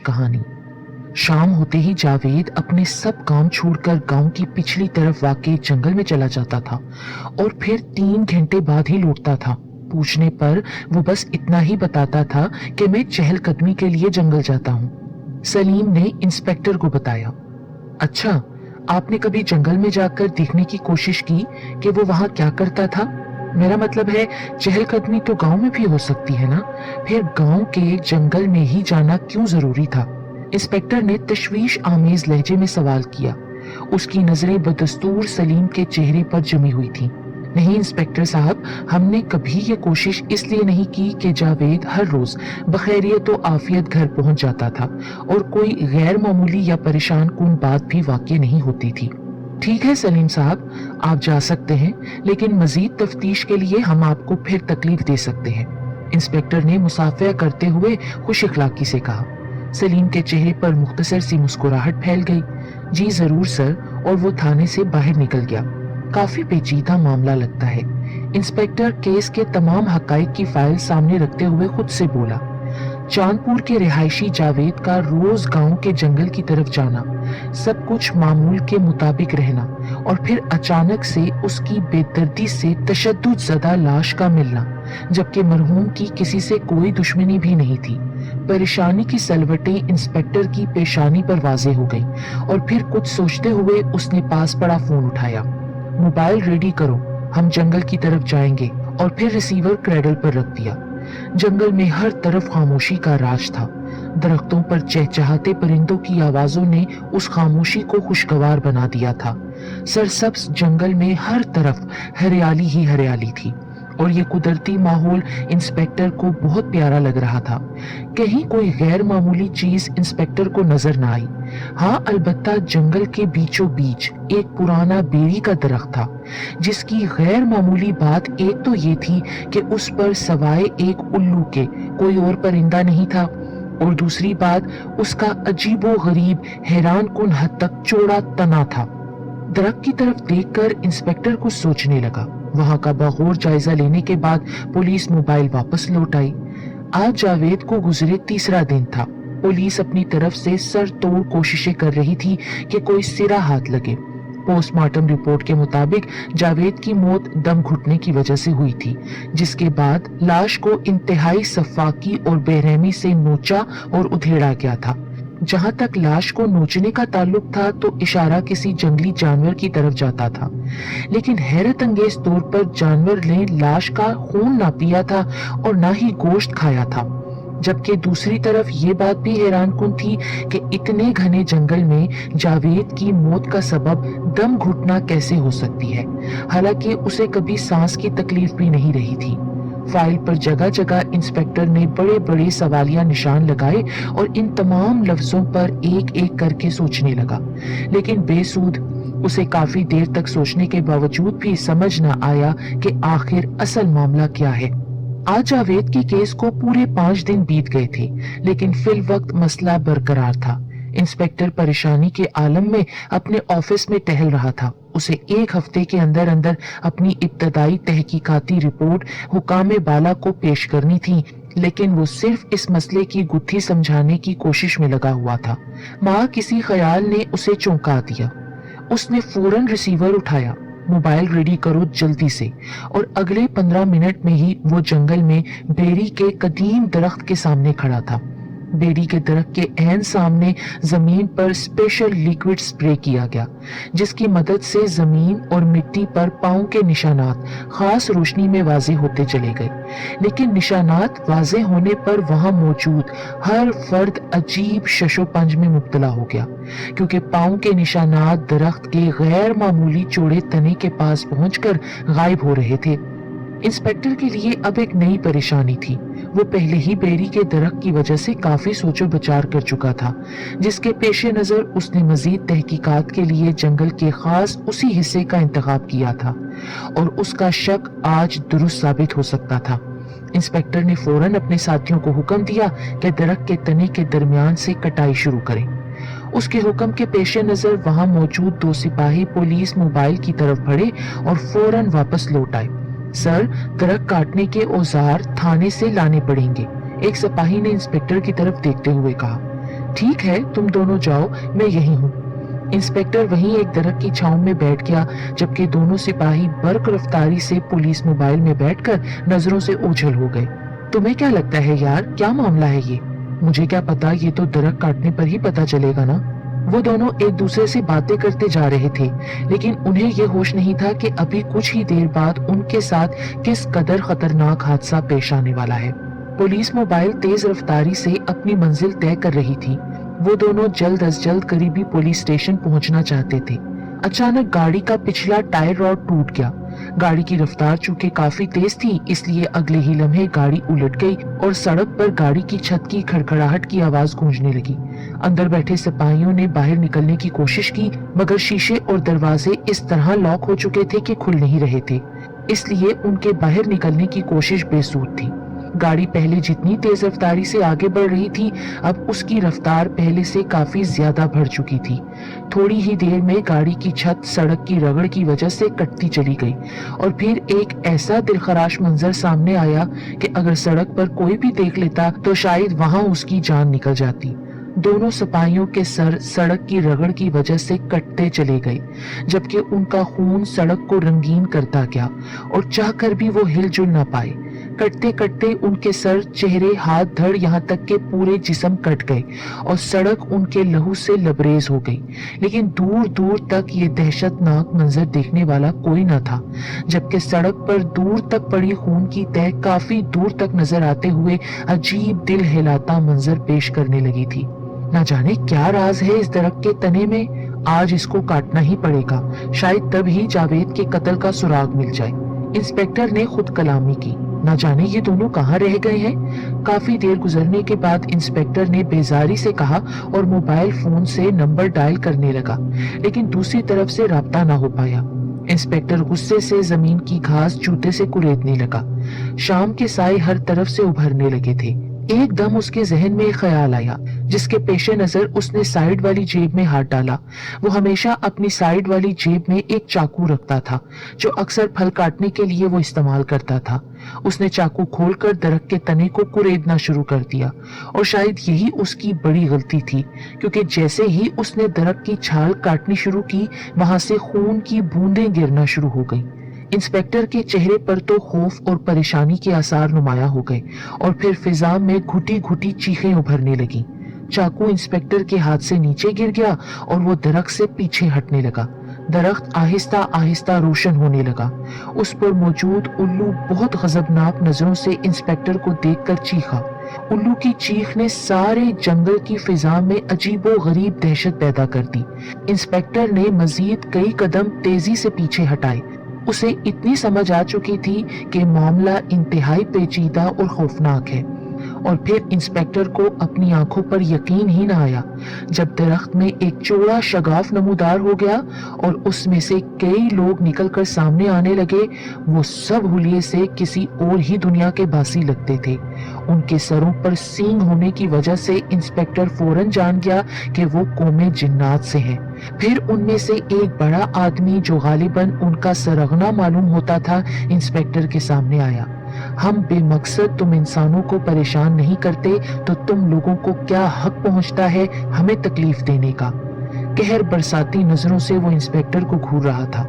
کہانی۔ شام ہوتے ہی جاوید اپنے سب کام چھوڑ کر گاؤں کی پچھلی طرف واقع جنگل میں چلا جاتا تھا اور پھر 3 گھنٹے بعد ہی لوٹتا تھا۔ پوچھنے پر وہ بس اتنا ہی بتاتا تھا کہ میں چہل قدمی کے لیے جنگل جاتا ہوں۔ سلیم نے انسپیکٹر کو بتایا، اچھا، آپ نے کبھی جنگل میں جا کر دیکھنے کی کوشش کی کہ وہ وہاں کیا کرتا تھا؟ میرا مطلب ہے چہل قدمی تو گاؤں میں بھی ہو سکتی ہے نا، پھر گاؤں کے جنگل میں ہی جانا کیوں ضروری تھا؟ انسپیکٹر نے تشویش آمیز لہجے میں سوال کیا۔ اس کی نظریں بدستور سلیم کے چہرے پر جمی ہوئی تھیں۔ نہیں انسپیکٹر صاحب، ہم نے کبھی یہ کوشش اس لیے نہیں کی کہ جاوید ہر روز بخیریت و عافیت گھر پہنچ جاتا تھا اور کوئی غیر معمولی یا پریشان کن بات بھی واقع نہیں ہوتی تھی۔ ٹھیک ہے سلیم صاحب، آپ جا سکتے ہیں، لیکن مزید تفتیش کے لیے ہم آپ کو پھر تکلیف دے سکتے ہیں، انسپیکٹر نے مصافحہ کرتے ہوئے خوش اخلاقی سے کہا۔ سلیم کے چہرے پر مختصر سی مسکراہٹ پھیل گئی۔ جی ضرور سر، اور وہ تھانے سے باہر نکل گیا۔ کافی پیچیدہ معاملہ لگتا ہے، انسپیکٹر کیس کے تمام حقائق کی فائل سامنے رکھتے ہوئے خود سے بولا۔ چاندپور کے رہائشی جاوید کا روز گاؤں کے جنگل کی طرف جانا، سب کچھ معمول کے مطابق رہنا، اور پھر اچانک سے اس کی بے دردی سے تشدد زدہ لاش کا ملنا، جبکہ مرحوم کی کسی سے کوئی دشمنی بھی نہیں تھی۔ پریشانی کی سلوٹیں انسپیکٹر کی پیشانی پر واضح ہو گئی، اور پھر کچھ سوچتے ہوئے اس نے پاس پڑا فون اٹھایا۔ موبائل ریڈی کرو، ہم جنگل کی طرف جائیں گے، اور پھر ریسیور کریڈل پر رکھ دیا۔ جنگل میں ہر طرف خاموشی کا راج تھا۔ درختوں پر چہچہاتے پرندوں کی آوازوں نے اس خاموشی کو خوشگوار بنا دیا تھا۔ سرسبز جنگل میں ہر طرف ہریالی ہی ہریالی تھی، اور یہ قدرتی ماحول انسپیکٹر کو بہت پیارا لگ رہا تھا۔ کہیں کوئی غیر معمولی چیز انسپیکٹر کو نظر نہ آئی۔ ہاں البتہ جنگل کے بیچوں بیچ ایک پرانا بیری کا درخت تھا، جس کی غیر معمولی بات ایک تو یہ تھی کہ اس پر سوائے ایک الو کے کوئی اور پرندہ نہیں تھا، اور دوسری بات اس کا عجیب و غریب حیران کن حد تک چوڑا تنا تھا۔ درخت کی طرف دیکھ کر انسپیکٹر کو سوچنے لگا۔ وہاں کا بغور جائزہ لینے کے بعد پولیس موبائل واپس لوٹ آئی۔ آج جاوید کو گزرے 3را دن تھا۔ پولیس اپنی طرف سے سر توڑ کوششیں کر رہی تھی کہ کوئی سرا ہاتھ لگے۔ پوسٹ مارٹم رپورٹ کے مطابق جاوید کی موت دم گھٹنے کی وجہ سے ہوئی تھی، جس کے بعد لاش کو انتہائی سفاکی اور بے رحمی سے نوچا اور ادھیڑا گیا تھا۔ جہاں تک لاش کو نوچنے کا تعلق تھا تو اشارہ کسی جنگلی جانور کی طرف جاتا تھا، لیکن حیرت انگیز طور پر جانور نے لاش کا خون نہ پیا تھا اور نہ ہی گوشت کھایا تھا، جبکہ دوسری طرف یہ بات بھی حیران کن تھی کہ اتنے گھنے جنگل میں جاوید کی موت کا سبب دم گھٹنا کیسے ہو سکتی ہے، حالانکہ اسے کبھی سانس کی تکلیف بھی نہیں رہی تھی۔ فائل پر جگہ جگہ انسپیکٹر نے بڑے بڑے سوالیہ نشان لگائے اور ان تمام لفظوں پر ایک ایک کر کے سوچنے لگا، لیکن بے سود۔ اسے کافی دیر تک سوچنے کے باوجود بھی سمجھ نہ آیا کہ آخر اصل معاملہ کیا ہے۔ آج جاوید کی کیس کو پورے 5 دن بیت گئے تھے، لیکن فی الوقت مسئلہ برقرار تھا۔ انسپیکٹر پریشانی کے عالم میں اپنے آفس میں ٹہل رہا تھا۔ اسے 1 ہفتے کے اندر اندر اپنی ابتدائی تحقیقاتی رپورٹ حکام بالا کو پیش کرنی تھی، لیکن وہ صرف اس مسئلے کی گتھی سمجھانے کی کوشش میں لگا ہوا تھا۔ ماں کسی خیال نے اسے چونکا دیا۔ اس نے فوراً ریسیور اٹھایا۔ موبائل ریڈی کرو جلدی سے، اور اگلے 15 منٹ میں ہی وہ جنگل میں بیری کے قدیم درخت کے سامنے کھڑا تھا۔ بیری کے درخت کے عین سامنے زمین پر اسپیشل لیکوڈ سپرے کیا گیا، جس کی مدد سے زمین اور مٹی پر پاؤں کے نشانات خاص روشنی میں واضح ہوتے چلے گئے، لیکن نشانات واضح ہونے پر وہاں موجود ہر فرد عجیب شش و پنج میں مبتلا ہو گیا، کیونکہ پاؤں کے نشانات درخت کے غیر معمولی چوڑے تنے کے پاس پہنچ کر غائب ہو رہے تھے۔ انسپیکٹر کے لیے اب ایک نئی پریشانی تھی۔ وہ پہلے ہی بیری کے درخت کی وجہ سے کافی سوچ و بچار کر چکا تھا، جس کے پیش نظر اس نے مزید تحقیقات کے لیے جنگل کے خاص اسی حصے کا انتخاب کیا تھا، اور اس کا شک آج درست ثابت ہو سکتا تھا۔ انسپیکٹر نے فوراً اپنے ساتھیوں کو حکم دیا کہ درخت کے تنے کے درمیان سے کٹائی شروع کریں۔ اس کے حکم کے پیش نظر وہاں موجود 2 سپاہی پولیس موبائل کی طرف بڑھے اور فوراً واپس لوٹ آئے۔ سر، درخت کاٹنے کے اوزار تھانے سے لانے پڑیں گے، ایک سپاہی نے انسپیکٹر کی طرف دیکھتے ہوئے کہا۔ ठीक है, तुम दोनों जाओ, मैं यही हूँ। इंस्पेक्टर वहीं एक दरख्त की छांव में बैठ गया, जबकि दोनों सिपाही बर्क रफ्तारी से पुलिस मोबाइल में बैठकर नजरों से ओझल हो गए। तुम्हें क्या लगता है यार, क्या मामला है ये? मुझे क्या पता, ये तो दरख्त काटने पर ही पता चलेगा ना। वो दोनों एक दूसरे से बातें करते जा रहे थे, लेकिन उन्हें ये होश नहीं था कि अभी कुछ ही देर बाद उनके साथ किस कदर खतरनाक हादसा पेश आने वाला है। पुलिस मोबाइल तेज रफ्तारी से अपनी मंजिल तय कर रही थी। वो दोनों जल्द अज जल्द करीबी पुलिस स्टेशन पहुंचना चाहते थे। अचानक गाड़ी का पिछला टायर रॉड टूट गया। गाड़ी की रफ्तार चूंकि काफी तेज थी, इसलिए अगले ही लम्हे गाड़ी उलट गई और सड़क पर गाड़ी की छत की खड़खड़ाहट की आवाज गूंजने लगी। अंदर बैठे सिपाहियों ने बाहर निकलने की कोशिश की, मगर शीशे और दरवाजे इस तरह लॉक हो चुके थे कि खुल नहीं रहे थे, इसलिए उनके बाहर निकलने की कोशिश बेसुध थी। गाड़ी पहले जितनी तेज रफ्तारी से आगे बढ़ रही थी, अब उसकी रफ्तार पहले से काफी ज्यादा बढ़ चुकी थी। थोड़ी ही देर में गाड़ी की छत सड़क की रगड़ की वजह से कटती चली गई और फिर एक ऐसा दिलखराश मंजर सामने आया कि अगर सड़क पर कोई भी देख लेता तो शायद वहां उसकी जान निकल जाती। दोनों सिपाहियों के सर सड़क की रगड़ की वजह से कटते चले गए, जबकि उनका खून सड़क को रंगीन करता गया और चाहकर भी वो हिलजुल न पाए। कटते कटते उनके सर, चेहरे, हाथ, धड़, यहाँ तक के पूरे जिस्म कट गए और सड़क उनके लहू से लबरेज हो गई। लेकिन दूर दूर तक ये दहशतनाक मंजर देखने वाला कोई न था, जबकि सड़क पर दूर तक पड़ी खून की तह काफी दूर तक नजर आते हुए अजीब दिल हिलाता मंजर पेश करने लगी थी। न जाने क्या राज है इस दरख्त के तने में, आज इसको काटना ही पड़ेगा, शायद तब ही जावेद के कत्ल का सुराग मिल जाए। इंस्पेक्टर ने खुद कलामी की। न जाने ये दोनों कहाँ रह गए हैं। काफी देर गुजरने के बाद इंस्पेक्टर ने बेजारी से कहा और मोबाइल फोन से नंबर डायल करने लगा, लेकिन दूसरी तरफ से राब्ता ना हो पाया। इंस्पेक्टर गुस्से से जमीन की घास जूते से कुरेदने लगा। शाम के साए हर तरफ से उभरने लगे थे। एकदम उसके जहन में एक ख्याल आया, जिसके पेशे नजर उसने साइड वाली जेब में हाथ डाला। वो हमेशा अपनी साइड वाली जेब में एक चाकू रखता था, जो अक्सर फल काटने के लिए वो इस्तेमाल करता था। उसने चाकू खोलकर दरख्त के तने को कुरेदना शुरू कर दिया और शायद यही उसकी बड़ी गलती थी, क्योंकि जैसे ही उसने दरख्त की छाल काटनी शुरू की, वहां से खून की बूंदें गिरना शुरू हो गईं। इंस्पेक्टर के चेहरे पर तो खौफ और परेशानी के आसार नुमाया हो गए और फिर फिजा में घुटी घुटी चीखें उभरने लगी। चाकू इंस्पेक्टर के हाथ से नीचे गिर गया और वो दरख्त से पीछे हटने लगा। दरख्त आहिस्ता आहिस्ता रोशन होने लगा। उस पर मौजूद उल्लू बहुत गजबनाक नजरों से इंस्पेक्टर को देखकर चीखा। उल्लू की चीख ने सारे जंगल की फिजा में अजीबो गरीब दहशत पैदा कर दी। इंस्पेक्टर ने मजीद कई कदम तेजी से पीछे हटाए। उसे इतनी समझ आ चुकी थी कि मामला इंतहाई पेचीदा और खौफनाक है। और फिर इंस्पेक्टर को अपनी आंखों पर यकीन ही न आया, जब दरख्त में एक चौड़ा शगाफ नमूदार हो गया और उसमें से कई लोग निकलकर सामने आने लगे। वो सब हुलिये से किसी और ही दुनिया के बासी लगते थे। उनके सरों पर सींग होने की वजह से इंस्पेक्टर फौरन जान गया कि वो कौमे जिन्नात से हैं। फिर उनमें से एक बड़ा आदमी, जो गालिबन उनका सरगना मालूम होता था, इंस्पेक्टर के सामने आया। हम बेमकसद तुम इंसानों को परेशान नहीं करते, तो तुम लोगों को क्या हक पहुंचता है हमें तकलीफ देने का? कहर बरसाती नजरों से वो इंस्पेक्टर को घूर रहा था।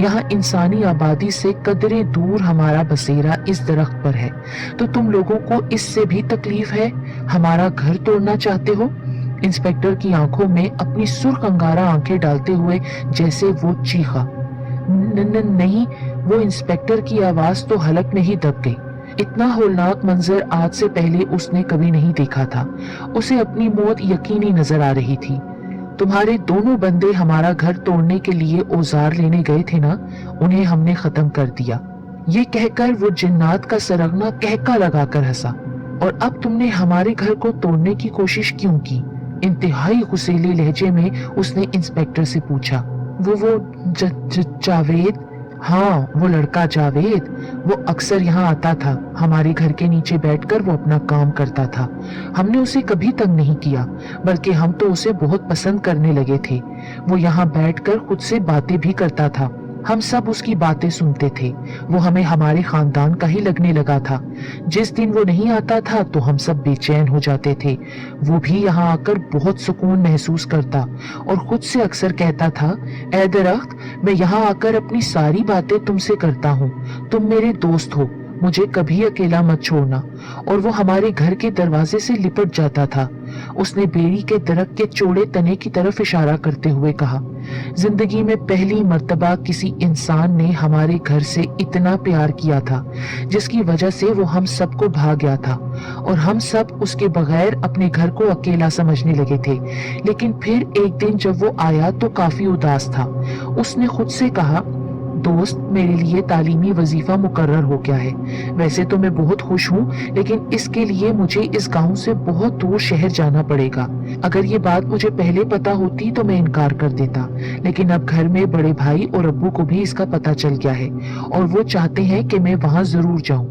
यहाँ इंसानी आबादी से कदरे दूर हमारा बसेरा इस दरख्त पर है, तो तुम लोगों को इससे भी तकलीफ है? हमारा घर तोड़ना चाहते हो? इंस्पेक्टर की आंखों में अपनी सुर्ख अंगारा आंखें डालते हुए जैसे वो चीखा। नहीं, वो इंस्पेक्टर की आवाज तो हलक में ही दब गई। इतना होलनाक मंजर आज से पहले उसने कभी नहीं देखा था। उसे अपनी मौत यकीनी नजर आ रही थी। तुम्हारे दोनों बंदे हमारा घर तोड़ने के लिए औजार लेने गए थे ना, उन्हें हमने खत्म कर दिया। ये कहकर वो जिन्नात का सरगना कहका लगाकर हंसा। और अब तुमने हमारे घर को तोड़ने की कोशिश क्यों की? इंतहाई गुस्सैले लहजे में उसने इंस्पेक्टर से पूछा। वो जावेद? हाँ, वो लड़का जावेद। वो अक्सर यहाँ आता था। हमारे घर के नीचे बैठकर वो अपना काम करता था। हमने उसे कभी तंग नहीं किया, बल्कि हम तो उसे बहुत पसंद करने लगे थे। वो यहाँ बैठकर खुद से बातें भी करता था। हम सब उसकी बातें सुनते थे। वो हमें हमारे खानदान का ही लगने लगा था। जिस दिन वो नहीं आता था तो हम सब बेचैन हो जाते थे। वो भी यहाँ आकर बहुत सुकून महसूस करता और खुद से अक्सर कहता था, ऐ दरख्त, मैं यहाँ आकर अपनी सारी बातें तुमसे करता हूँ, तुम मेरे दोस्त हो, मुझे कभी अकेला मत छोड़ना। और वो हमारे घर के दरवाजे से लिपट जाता था। उसने बेरी के दरख्त के चौड़े तने की तरफ इशारा करते हुए कहा, जिंदगी में पहली मर्तबा किसी इंसान ने हमारे घर से इतना प्यार किया था जिसकी वजह से वो हम सबको भा गया था और हम सब उसके बगैर अपने घर को अकेला समझने लगे थे। लेकिन फिर एक दिन जब वो आया तो काफी उदास था। उसने खुद से कहा, दोस्त, मेरे लिए तालीमी वजीफा मुकर्रर हो गया है। वैसे तो मैं बहुत खुश हूँ, लेकिन इसके लिए मुझे इस गांव से बहुत दूर शहर जाना पड़ेगा। अगर ये बात मुझे पहले पता होती तो मैं इनकार कर देता, लेकिन अब घर में बड़े भाई और अब्बू को भी इसका पता चल गया है और वो चाहते हैं कि मैं वहां जरूर जाऊं,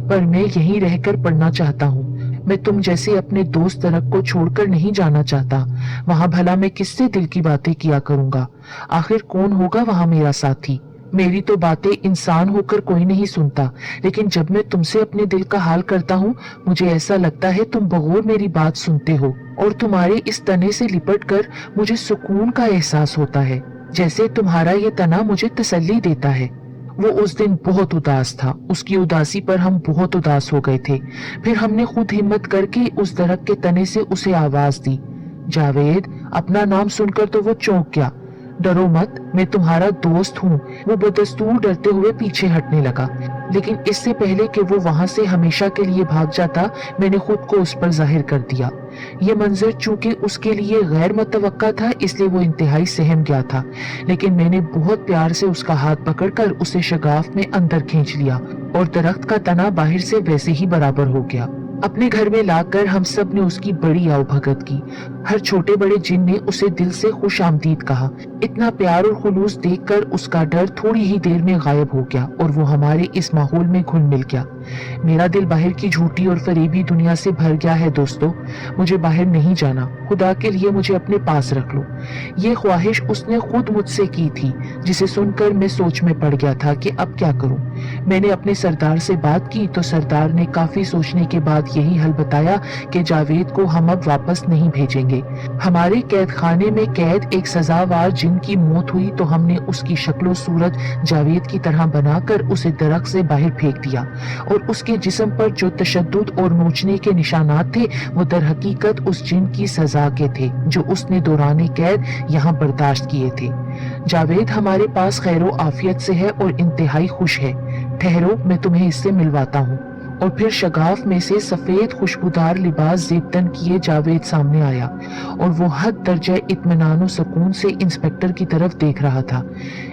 पर मैं यहीं रहकर पढ़ना चाहता हूँ। मैं तुम जैसे अपने दोस्त दरख्त को छोड़कर नहीं जाना चाहता। वहां भला मैं किससे दिल की बातें किया करूंगा? आखिर कौन होगा वहां मेरा साथी? मेरी तो बातें इंसान होकर कोई नहीं सुनता, लेकिन जब मैं तुमसे अपने दिल का हाल करता हूँ, मुझे ऐसा लगता है तुम बगौर मेरी बात सुनते हो और तुम्हारे इस तने से लिपट कर मुझे सुकून का एहसास होता है, जैसे तुम्हारा ये तना मुझे तसल्ली देता है। वो उस दिन बहुत उदास था। उसकी उदासी पर हम बहुत उदास हो गए थे। फिर हमने खुद हिम्मत करके उस दरख्त के तने से उसे आवाज दी। जावेद, अपना नाम सुनकर तो वो चौंक गया। डरो मत, मैं तुम्हारा दोस्त हूँ। वो बदस्तूर डरते हुए पीछे हटने लगा, लेकिन इससे पहले कि वो वहां से हमेशा के लिए भाग जाता, मैंने खुद को उस पर जाहिर कर दिया। ये मंजर चूंकि उसके लिए गैर मुतवक्का था, इसलिए वो इंतहाई सहम गया था, लेकिन मैंने बहुत प्यार से उसका हाथ पकड़कर उसे शगाफ में अंदर खींच लिया और दरख्त का तना बाहर से वैसे ही बराबर हो गया। अपने घर में लाकर हम सब ने उसकी बड़ी आवभगत की। हर छोटे बड़े जिन ने उसे दिल से खुश आमदीद कहा। इतना प्यार और खुलूस देखकर उसका डर थोड़ी ही देर में गायब हो गया और वो हमारे इस माहौल में घुल मिल गया। मेरा दिल बाहर की झूठी और फरेबी दुनिया से भर गया है दोस्तों। मुझे बाहर नहीं जाना, खुदा के लिए मुझे अपने पास रख लो। ये ख्वाहिश उसने खुद मुझसे की थी, जिसे सुनकर मैं सोच में पड़ गया था कि अब क्या करूं। मैंने अपने सरदार से बात की तो सरदार ने काफी सोचने के बाद यही हल बताया कि जावेद को हम अब वापस नहीं भेजेंगे। हमारे कैद खाने में कैद एक सजावार जिन की मौत हुई तो हमने उसकी शक्लो सूरत जावेद की तरह बनाकर उसे दरख्त से बाहर फेंक दिया और उसके जिस्म पर जो तशद्दुद और नोचने के निशानात थे वो दर हकीकत उस जिन की सजा के थे जो उसने दौरान कैद यहाँ बर्दाश्त किए थे। जावेद हमारे पास खैरो आफियत से है और इंतहाई खुश है। ठहरो, मैं तुम्हें इससे मिलवाता हूँ। और फिर शगाफ में से सफेद खुशबूदार लिबास जेबतन किए जावेद सामने आया और वो हद दर्जा इत्मीनान और सुकून से इंस्पेक्टर की तरफ देख रहा था।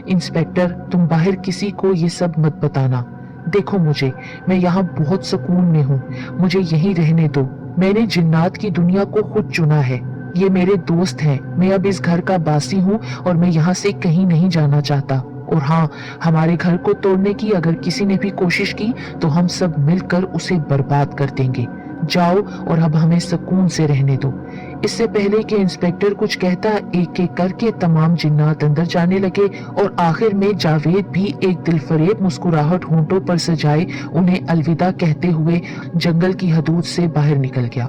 इंस्पेक्टर, तुम बाहर किसी को ये सब मत बताना। देखो मुझे, मैं यहाँ बहुत सुकून में हूँ, मुझे यहीं रहने दो। मैंने जिन्नात की दुनिया को खुद चुना है। ये मेरे दोस्त हैं। मैं अब इस घर का बासी हूँ और मैं यहाँ से कहीं नहीं जाना चाहता। और हाँ, हमारे घर को तोड़ने की अगर किसी ने भी कोशिश की तो हम सब मिलकर उसे बर्बाद कर देंगे। जाओ और अब हमें सुकून से रहने दो। इससे पहले कि इंस्पेक्टर कुछ कहता, एक एक करके तमाम जिन्नात अंदर जाने लगे और आखिर में जावेद भी एक दिलफरेब मुस्कुराहट होंठों पर सजाए उन्हें अलविदा कहते हुए जंगल की हदूद से बाहर निकल गया।